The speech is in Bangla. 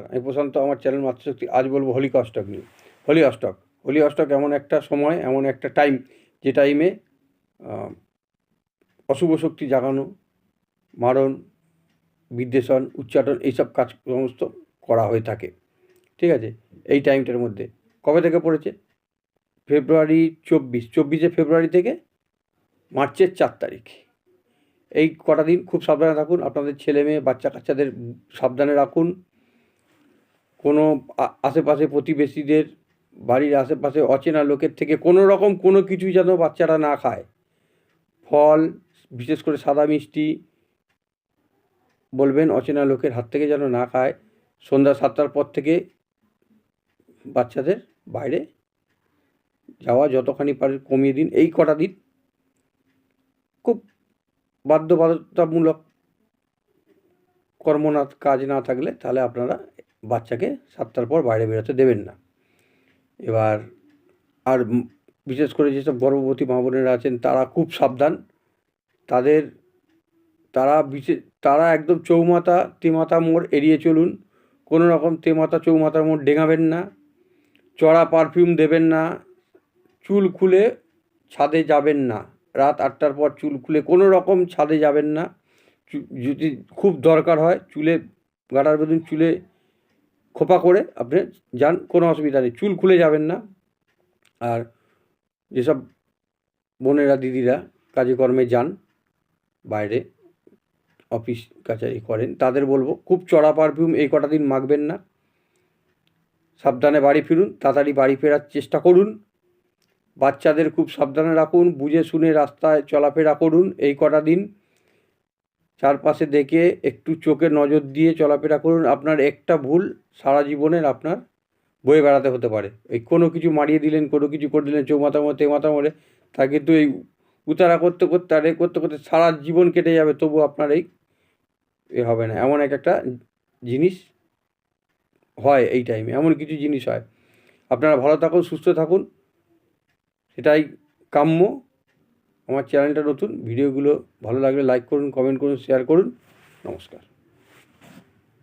আমি প্রশান্ত, আমার চ্যানেল মাতৃশক্তি। আজ বলবো হোলিকা অষ্টক নিয়ে। হোলি অষ্টক এমন একটা সময়, এমন একটা টাইম, যে টাইমে অশুভ শক্তি জাগানো, মারণ, বিদ্বেষণ, উচ্চাটন এইসব কাজ সমস্ত করা হয়ে থাকে। ঠিক আছে, এই টাইমটার মধ্যে কবে থেকে পড়েছে? ফেব্রুয়ারি 24 ফেব্রুয়ারি থেকে মার্চের 4 তারিখ। এই কটা দিন খুব সাবধানে থাকুন। আপনাদের ছেলে মেয়ে বাচ্চা কাচ্চাদের সাবধানে রাখুন। কোনো আশেপাশে প্রতিবেশীদের, বাড়ির আশেপাশে অচেনা লোকের থেকে কোনো রকম কোনো কিছুই যেন বাচ্চারা না খায়। ফল, বিশেষ করে সাদা মিষ্টি বলবেন অচেনা লোকের হাত থেকে যেন না খায়। সন্ধ্যা 7টার পর থেকে বাচ্চাদের বাইরে যাওয়া যতখানি পারে কমিয়ে দিন। এই কটা দিন খুব বাধ্যবাধকতামূলক কর্ম না, কাজ না থাকলে তাহলে আপনারা বাচ্চাকে 7টার পর বাইরে বেরোতে দেবেন না। এবার আর বিশেষ করে যেসব গর্ভবতী মা বোনেরা আছেন তারা খুব সাবধান। তারা একদম চৌমাথা তেমাথা মোড় এড়িয়ে চলুন। কোনো রকম তেমাথা চৌমাথার মোড় ডেঙাবেন না। চড়া পারফিউম দেবেন না। চুল খুলে ছাদে যাবেন না। রাত 8টার পর চুল খুলে কোনো রকম ছাদে যাবেন না। যদি খুব দরকার হয় চুলে গাঁটার বেঁধুন, চুলে খোপা করে আপনি যান, কোনো অসুবিধা নেই। চুল খুলে যাবেন না। আর যেসব বোনেরা দিদিরা কাজে কর্মে যান, বাইরে অফিস কাছারি করেন, তাদের বলবো খুব চড়া পারফিউম এই কটা দিন মাখবেন না। সাবধানে বাড়ি ফিরুন, তাড়াতাড়ি বাড়ি ফেরার চেষ্টা করুন। বাচ্চাদের খুব সাবধানে রাখুন, বুঝে শুনে রাস্তায় চলাফেরা করুন এই কটা দিন। চারপাশে দেখে একটু চোখে নজর দিয়ে চলাফেরা করুন। আপনার একটা ভুল সারা জীবনের আপনার বয়ে বেড়াতে হতে পারে। এই কোনো কিছু মারিয়ে দিলেন, কোনো কিছু করে দিলেন চৌমাথা মোড়ে তেমাথা মোড়ে, তা কিন্তু এই উতারা করতে করতে আর করতে করতে সারা জীবন কেটে যাবে, তবু আপনার এই হবে না। এমন একটা জিনিস হয় এই টাইমে, এমন কিছু জিনিস হয়। আপনারা ভালো থাকুন, সুস্থ থাকুন, সেটাই কাম্য। আমার চ্যানেলটা নতুন, ভিডিওগুলো ভালো লাগলে লাইক করুন, কমেন্ট করুন, শেয়ার করুন। নমস্কার।